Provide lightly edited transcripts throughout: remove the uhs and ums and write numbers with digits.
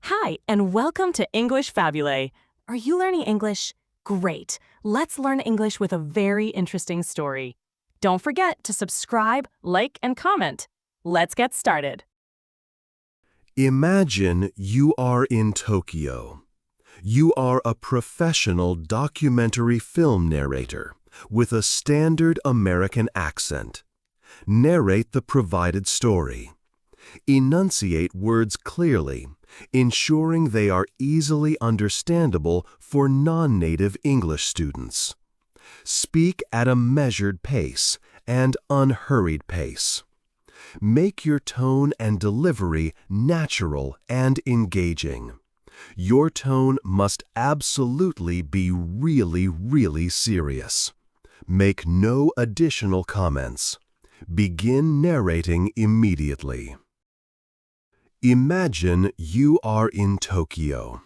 Hi, and welcome to English-Fabule. Are you learning English? Great. Let's learn English with a very interesting story. Don't forget to subscribe, like, and comment. Let's get started. Imagine you are in Tokyo. You are a professional documentary film narrator with a standard American accent. Narrate the provided story. Enunciate words clearly, ensuring they are easily understandable for non-native English students. Speak at a measured pace and unhurried pace. Make your tone and delivery natural and engaging. Your tone must absolutely be really serious. Make no additional comments. Begin narrating immediately. Imagine you are in Tokyo.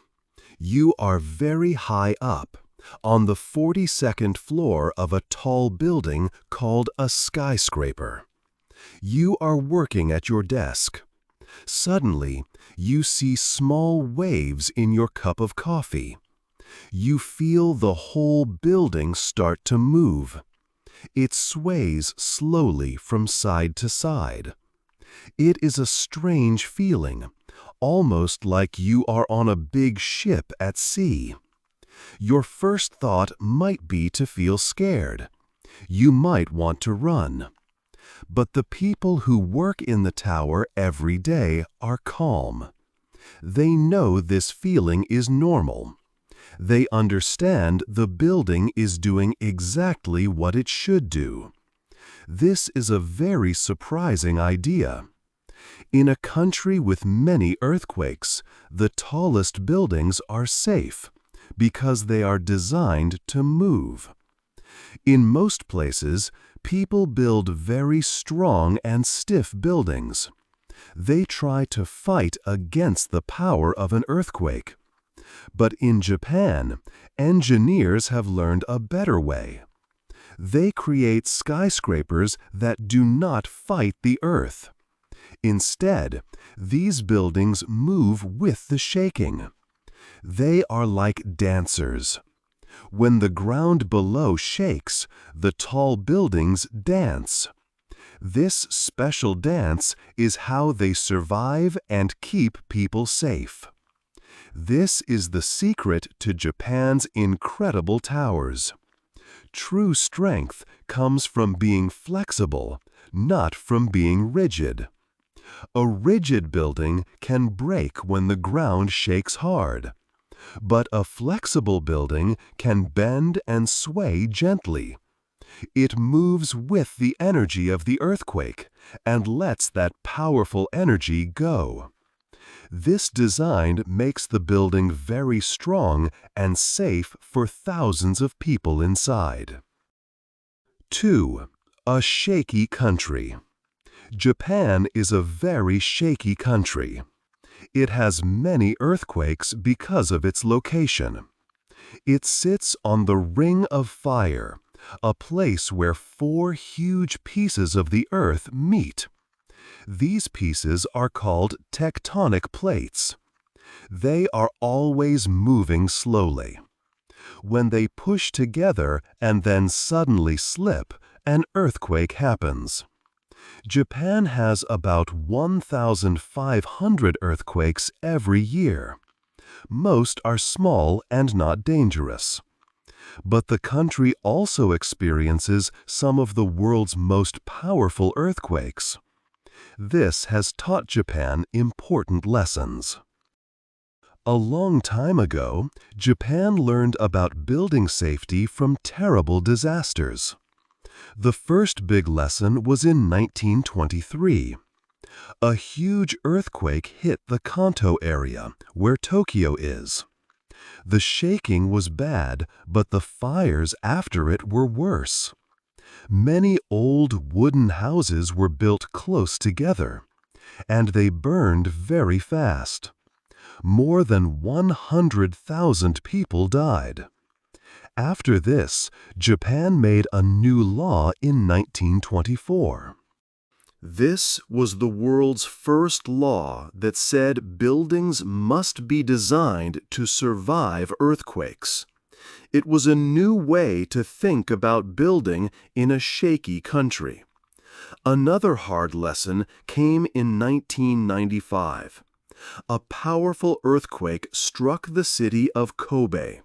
You are very high up, on the 42nd floor of a tall building called a skyscraper. You are working at your desk. Suddenly, you see small waves in your cup of coffee. You feel the whole building start to move. It sways slowly from side to side. It is a strange feeling, almost like you are on a big ship at sea. Your first thought might be to feel scared. You might want to run. But the people who work in the tower every day are calm. They know this feeling is normal. They understand the building is doing exactly what it should do. This is a very surprising idea. In a country with many earthquakes, the tallest buildings are safe because they are designed to move. In most places, people build very strong and stiff buildings. They try to fight against the power of an earthquake. But in Japan, engineers have learned a better way. They create skyscrapers that do not fight the earth. Instead, these buildings move with the shaking. They are like dancers. When the ground below shakes, the tall buildings dance. This special dance is how they survive and keep people safe. This is the secret to Japan's incredible towers. True strength comes from being flexible, not from being rigid. A rigid building can break when the ground shakes hard. But a flexible building can bend and sway gently. It moves with the energy of the earthquake and lets that powerful energy go. This design makes the building very strong and safe for thousands of people inside. 2. A shaky country. Japan is a very shaky country. It has many earthquakes because of its location. It sits on the Ring of Fire, a place where 4 huge pieces of the earth meet. These pieces are called tectonic plates. They are always moving slowly. When they push together and then suddenly slip, an earthquake happens. Japan has about 1,500 earthquakes every year. Most are small and not dangerous. But the country also experiences some of the world's most powerful earthquakes. This has taught Japan important lessons. A long time ago, Japan learned about building safety from terrible disasters. The first big lesson was in 1923. A huge earthquake hit the Kanto area, where Tokyo is. The shaking was bad, but the fires after it were worse. Many old wooden houses were built close together, and they burned very fast. More than 100,000 people died. After this, Japan made a new law in 1924. This was the world's first law that said buildings must be designed to survive earthquakes. It was a new way to think about building in a shaky country. Another hard lesson came in 1995. A powerful earthquake struck the city of Kobe.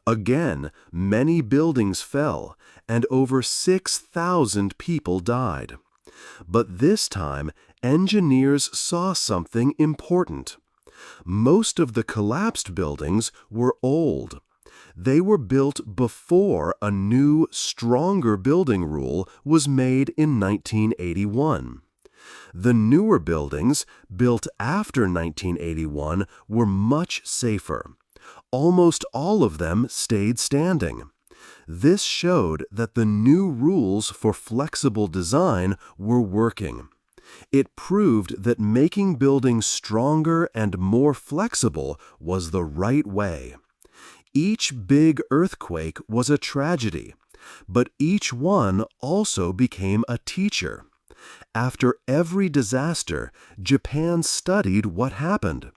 Again, many buildings fell, and over 6,000 people died. But this time, engineers saw something important. Most of the collapsed buildings were old. They were built before a new, stronger building rule was made in 1981. The newer buildings, built after 1981, were much safer. Almost all of them stayed standing. This showed that the new rules for flexible design were working. It proved that making buildings stronger and more flexible was the right way. Each big earthquake was a tragedy, but each one also became a teacher. After every disaster, Japan studied what happened.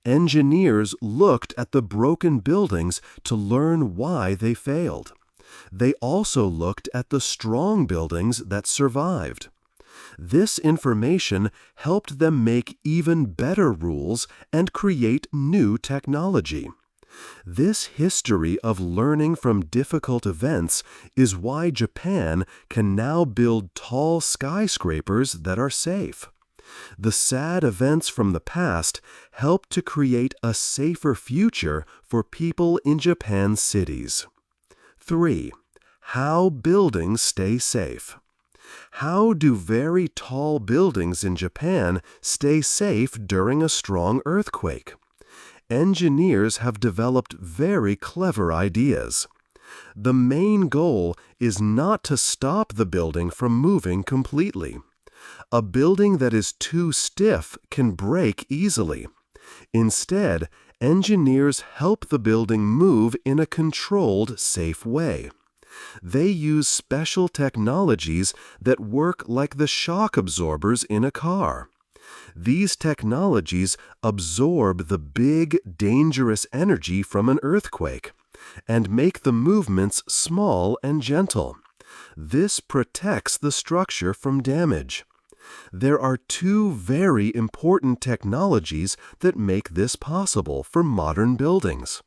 Engineers looked at the broken buildings to learn why they failed. They also looked at the strong buildings that survived. This information helped them make even better rules and create new technology. This history of learning from difficult events is why Japan can now build tall skyscrapers that are safe. The sad events from the past helped to create a safer future for people in Japan's cities. 3. How buildings stay safe. How do very tall buildings in Japan stay safe during a strong earthquake? Engineers have developed very clever ideas. The main goal is not to stop the building from moving completely. A building that is too stiff can break easily. Instead, engineers help the building move in a controlled, safe way. They use special technologies that work like the shock absorbers in a car. These technologies absorb the big, dangerous energy from an earthquake and make the movements small and gentle. This protects the structure from damage. There are two very important technologies that make this possible for modern buildings.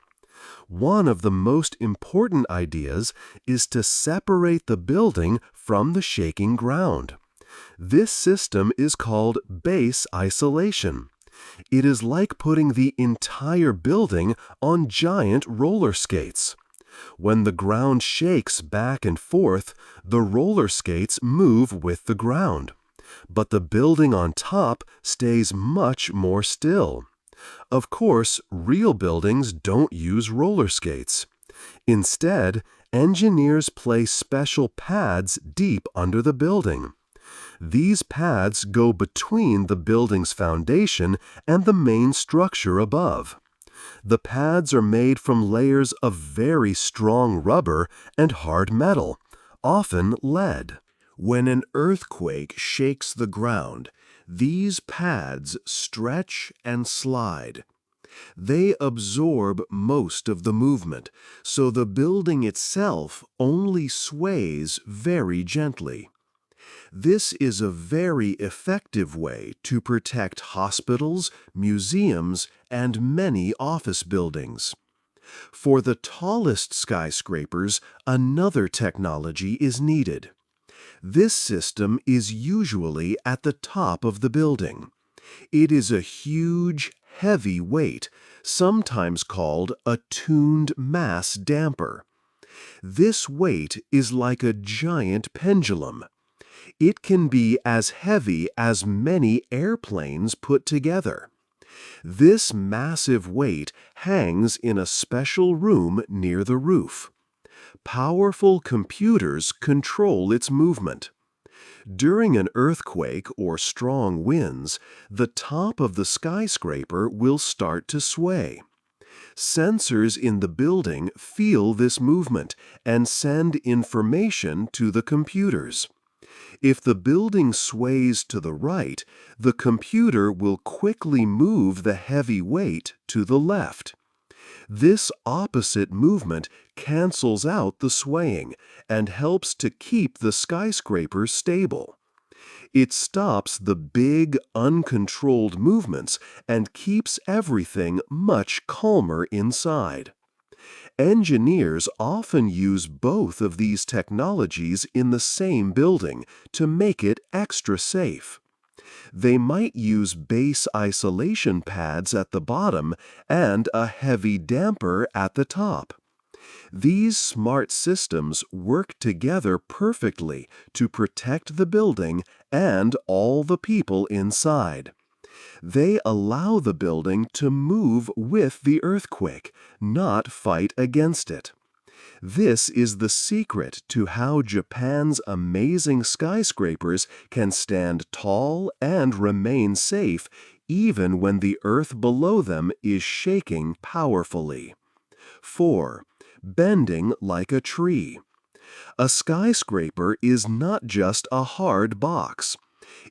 One of the most important ideas is to separate the building from the shaking ground. This system is called base isolation. It is like putting the entire building on giant roller skates. When the ground shakes back and forth, the roller skates move with the ground. But the building on top stays much more still. Of course, real buildings don't use roller skates. Instead, engineers place special pads deep under the building. These pads go between the building's foundation and the main structure above. The pads are made from layers of very strong rubber and hard metal, often lead. When an earthquake shakes the ground, these pads stretch and slide. They absorb most of the movement, so the building itself only sways very gently. This is a very effective way to protect hospitals, museums, and many office buildings. For the tallest skyscrapers, another technology is needed. This system is usually at the top of the building. It is a huge, heavy weight, sometimes called a tuned mass damper. This weight is like a giant pendulum. It can be as heavy as many airplanes put together. This massive weight hangs in a special room near the roof. Powerful computers control its movement. During an earthquake or strong winds, the top of the skyscraper will start to sway. Sensors in the building feel this movement and send information to the computers. If the building sways to the right, the computer will quickly move the heavy weight to the left. This opposite movement cancels out the swaying and helps to keep the skyscraper stable. It stops the big, uncontrolled movements and keeps everything much calmer inside. Engineers often use both of these technologies in the same building to make it extra safe. They might use base isolation pads at the bottom and a heavy damper at the top. These smart systems work together perfectly to protect the building and all the people inside. They allow the building to move with the earthquake, not fight against it. This is the secret to how Japan's amazing skyscrapers can stand tall and remain safe even when the earth below them is shaking powerfully. 4. Bending like a tree. A skyscraper is not just a hard box.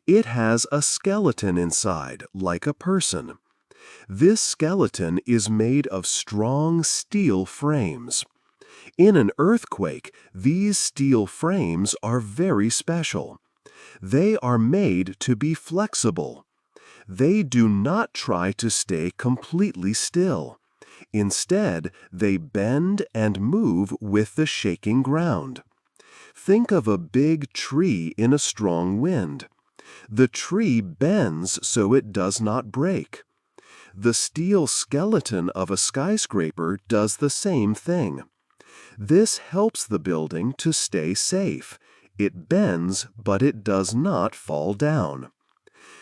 It has a skeleton inside, like a person. This skeleton is made of strong steel frames. In an earthquake, these steel frames are very special. They are made to be flexible. They do not try to stay completely still. Instead, they bend and move with the shaking ground. Think of a big tree in a strong wind. The tree bends so it does not break. The steel skeleton of a skyscraper does the same thing. This helps the building to stay safe. It bends, but it does not fall down.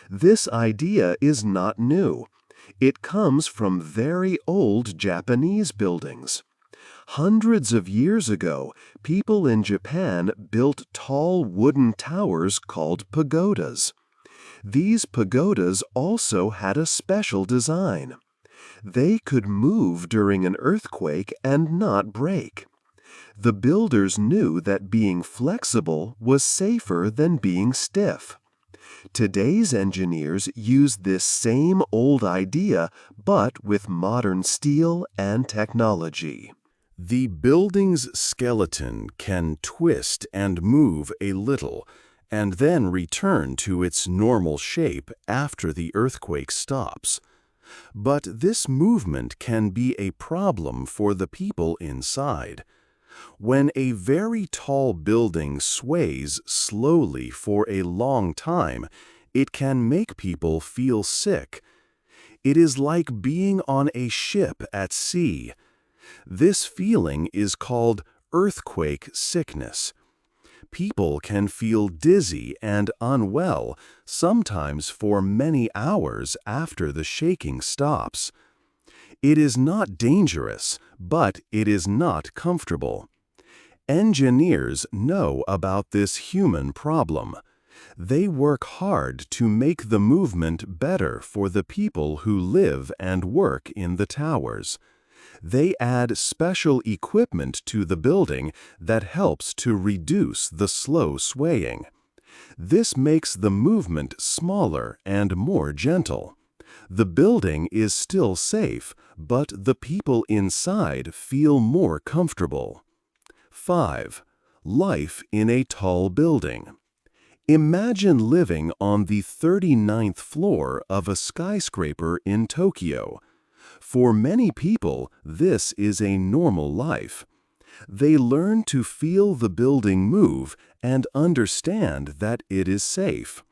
This idea is not new. It comes from very old Japanese buildings. Hundreds of years ago, people in Japan built tall wooden towers called pagodas. These pagodas also had a special design. They could move during an earthquake and not break. The builders knew that being flexible was safer than being stiff. Today's engineers use this same old idea, but with modern steel and technology. The building's skeleton can twist and move a little, and then return to its normal shape after the earthquake stops. But this movement can be a problem for the people inside. When a very tall building sways slowly for a long time, it can make people feel sick. It is like being on a ship at sea. This feeling is called earthquake sickness. People can feel dizzy and unwell, sometimes for many hours after the shaking stops. It is not dangerous, but it is not comfortable. Engineers know about this human problem. They work hard to make the movement better for the people who live and work in the towers. They add special equipment to the building that helps to reduce the slow swaying. This makes the movement smaller and more gentle. The building is still safe, but the people inside feel more comfortable. 5. Life in a tall building. Imagine living on the 39th floor of a skyscraper in Tokyo. For many people, this is a normal life. They learn to feel the building move and understand that it is safe.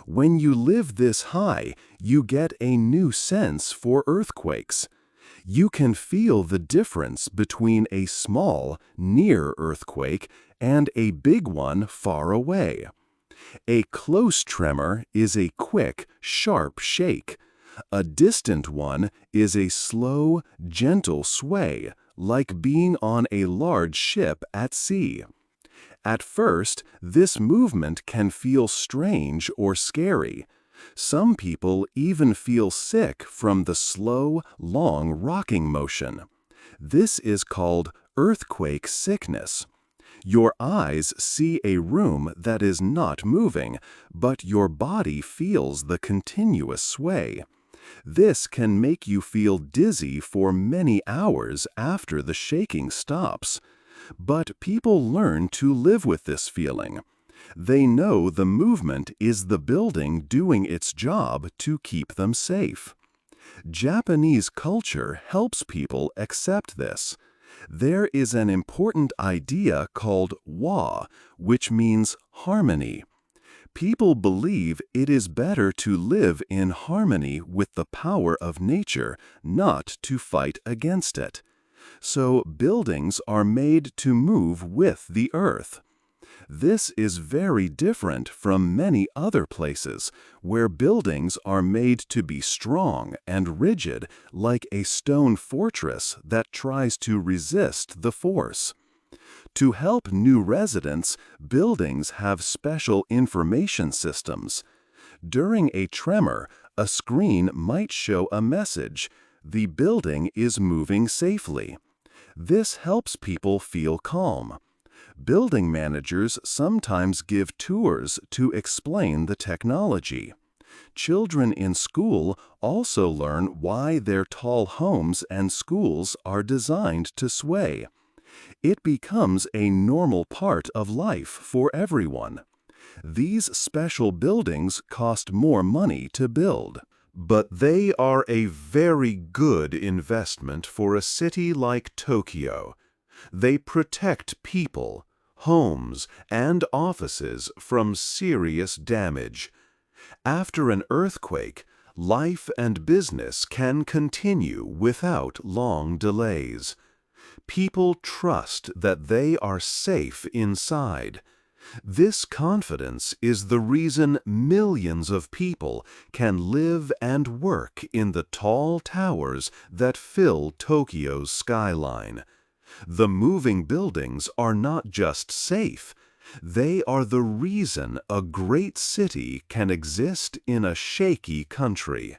When you live this high, you get a new sense for earthquakes. You can feel the difference between a small, near earthquake and a big one far away. A close tremor is a quick, sharp shake. A distant one is a slow, gentle sway, like being on a large ship at sea. At first, this movement can feel strange or scary. Some people even feel sick from the slow, long rocking motion. This is called earthquake sickness. Your eyes see a room that is not moving, but your body feels the continuous sway. This can make you feel dizzy for many hours after the shaking stops. But people learn to live with this feeling. They know the movement is the building doing its job to keep them safe. Japanese culture helps people accept this. There is an important idea called wa, which means harmony. People believe it is better to live in harmony with the power of nature, not to fight against it. So buildings are made to move with the earth. This is very different from many other places where buildings are made to be strong and rigid like a stone fortress that tries to resist the force. To help new residents, buildings have special information systems. During a tremor, a screen might show a message: "The building is moving safely." This helps people feel calm. Building managers sometimes give tours to explain the technology. Children in school also learn why their tall homes and schools are designed to sway. It becomes a normal part of life for everyone. These special buildings cost more money to build, but they are a very good investment for a city like Tokyo. They protect people, homes, and offices from serious damage. After an earthquake, life and business can continue without long delays. People trust that they are safe inside. This confidence is the reason millions of people can live and work in the tall towers that fill Tokyo's skyline. The moving buildings are not just safe, they are the reason a great city can exist in a shaky country.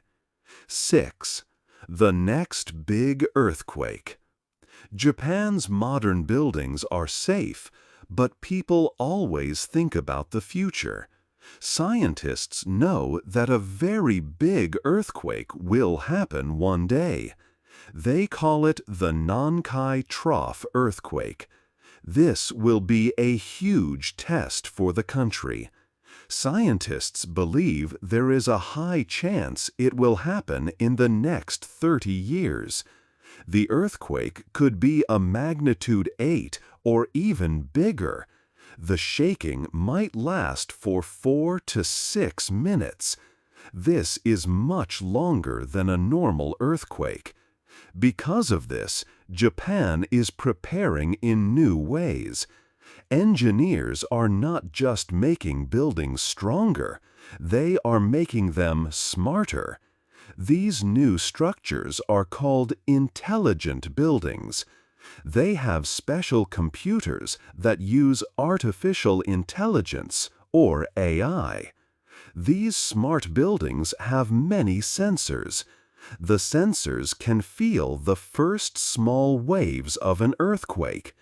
6. The next big earthquake. Japan's modern buildings are safe, but people always think about the future. Scientists know that a very big earthquake will happen one day. They call it the Nankai Trough earthquake. This will be a huge test for the country. Scientists believe there is a high chance it will happen in the next 30 years. The earthquake could be a magnitude 8 or even bigger. The shaking might last for 4 to 6 minutes. This is much longer than a normal earthquake. Because of this, Japan is preparing in new ways. Engineers are not just making buildings stronger, they are making them smarter. These new structures are called intelligent buildings. They have special computers that use artificial intelligence, or AI. These smart buildings have many sensors. The sensors can feel the first small waves of an earthquake.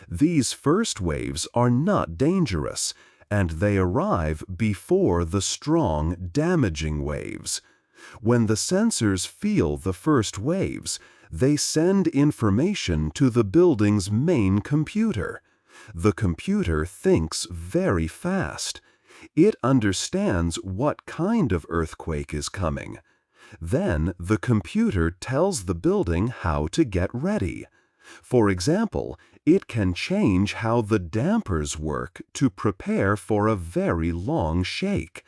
These first waves are not dangerous, and they arrive before the strong, damaging waves. When the sensors feel the first waves, they send information to the building's main computer. The computer thinks very fast. It understands what kind of earthquake is coming. Then the computer tells the building how to get ready. For example, it can change how the dampers work to prepare for a very long shake.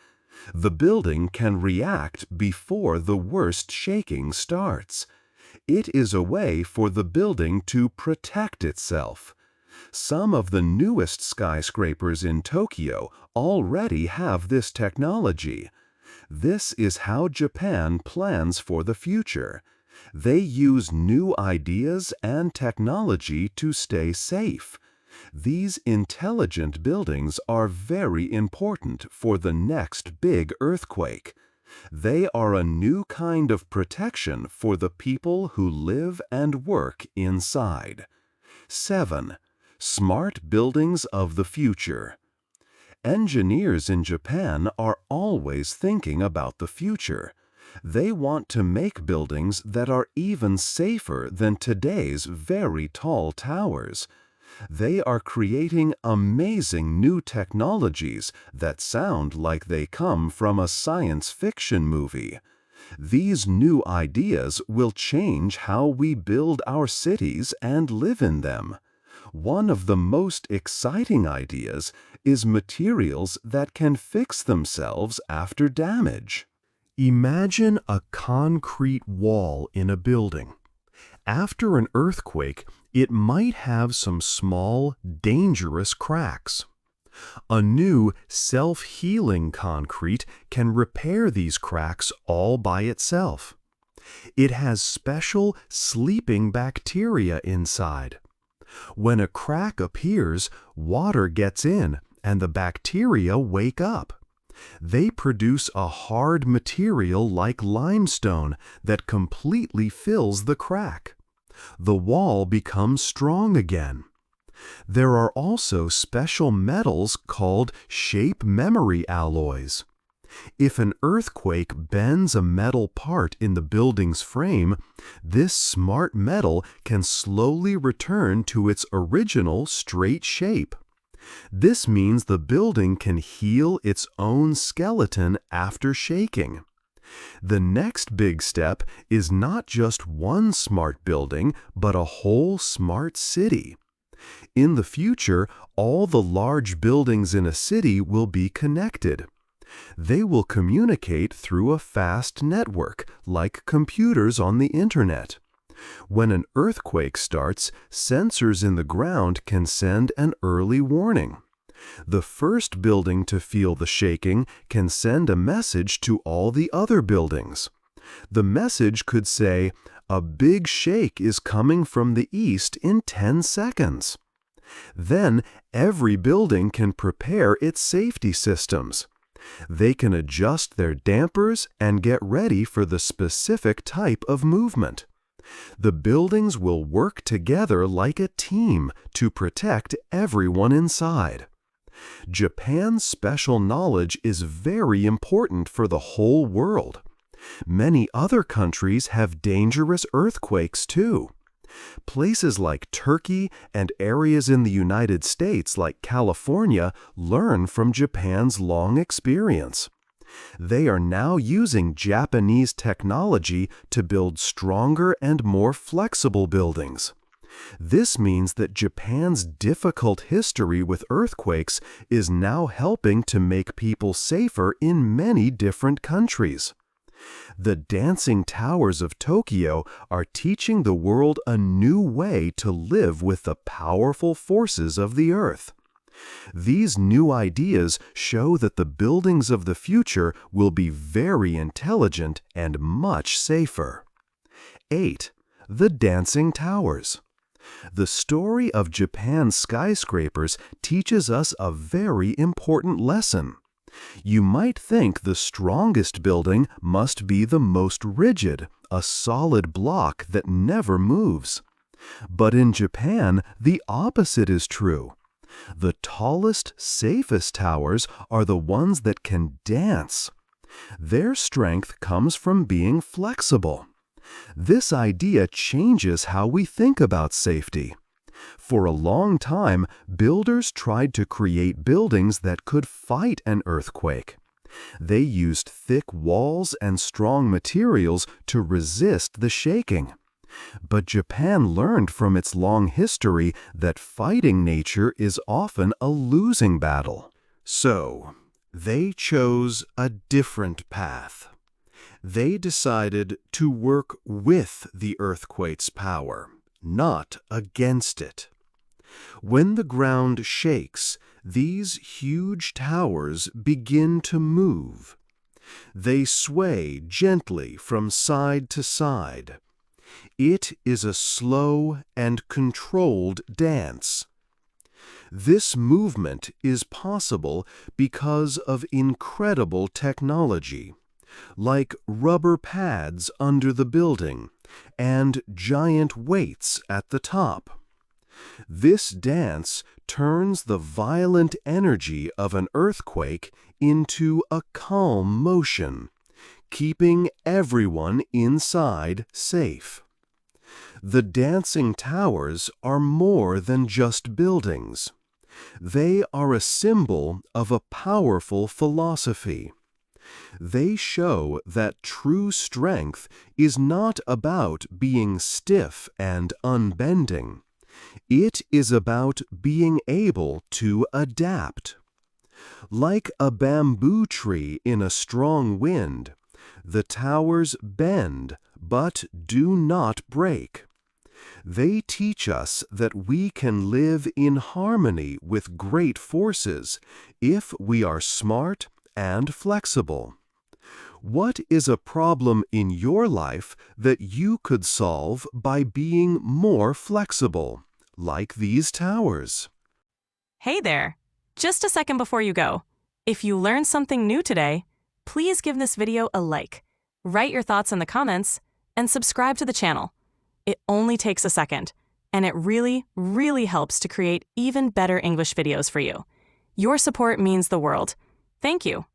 The building can react before the worst shaking starts. It is a way for the building to protect itself. Some of the newest skyscrapers in Tokyo already have this technology. This is how Japan plans for the future. They use new ideas and technology to stay safe. These intelligent buildings are very important for the next big earthquake. They are a new kind of protection for the people who live and work inside. 7. Smart buildings of the future. Engineers in Japan are always thinking about the future. They want to make buildings that are even safer than today's very tall towers. They are creating amazing new technologies that sound like they come from a science fiction movie. These new ideas will change how we build our cities and live in them. One of the most exciting ideas is materials that can fix themselves after damage. Imagine a concrete wall in a building. After an earthquake, it might have some small, dangerous cracks. A new, self-healing concrete can repair these cracks all by itself. It has special sleeping bacteria inside. When a crack appears, water gets in and the bacteria wake up. They produce a hard material like limestone that completely fills the crack. The wall becomes strong again. There are also special metals called shape memory alloys. If an earthquake bends a metal part in the building's frame, this smart metal can slowly return to its original straight shape. This means the building can heal its own skeleton after shaking. The next big step is not just one smart building, but a whole smart city. In the future, all the large buildings in a city will be connected. They will communicate through a fast network, like computers on the internet. When an earthquake starts, sensors in the ground can send an early warning. The first building to feel the shaking can send a message to all the other buildings. The message could say, "A big shake is coming from the east in 10 seconds." Then every building can prepare its safety systems. They can adjust their dampers and get ready for the specific type of movement. The buildings will work together like a team to protect everyone inside. Japan's special knowledge is very important for the whole world. Many other countries have dangerous earthquakes too. Places like Turkey and areas in the United States like California learn from Japan's long experience. They are now using Japanese technology to build stronger and more flexible buildings. This means that Japan's difficult history with earthquakes is now helping to make people safer in many different countries. The dancing towers of Tokyo are teaching the world a new way to live with the powerful forces of the earth. These new ideas show that the buildings of the future will be very intelligent and much safer. 8. The dancing towers. The story of Japan's skyscrapers teaches us a very important lesson. You might think the strongest building must be the most rigid, a solid block that never moves. But in Japan, the opposite is true. The tallest, safest towers are the ones that can dance. Their strength comes from being flexible. This idea changes how we think about safety. For a long time, builders tried to create buildings that could fight an earthquake. They used thick walls and strong materials to resist the shaking. But Japan learned from its long history that fighting nature is often a losing battle. So, they chose a different path. They decided to work with the earthquake's power, not against it. When the ground shakes, these huge towers begin to move. They sway gently from side to side. It is a slow and controlled dance. This movement is possible because of incredible technology, like rubber pads under the building and giant weights at the top. This dance turns the violent energy of an earthquake into a calm motion, keeping everyone inside safe. The dancing towers are more than just buildings. They are a symbol of a powerful philosophy. They show that true strength is not about being stiff and unbending. It is about being able to adapt. Like a bamboo tree in a strong wind, the towers bend but do not break. They teach us that we can live in harmony with great forces if we are smart and flexible. What is a problem in your life that you could solve by being more flexible, like these towers? Hey there! Just a second before you go. If you learned something new today, please give this video a like, write your thoughts in the comments, and subscribe to the channel. It only takes a second, and it really, really helps to create even better English videos for you. Your support means the world. Thank you.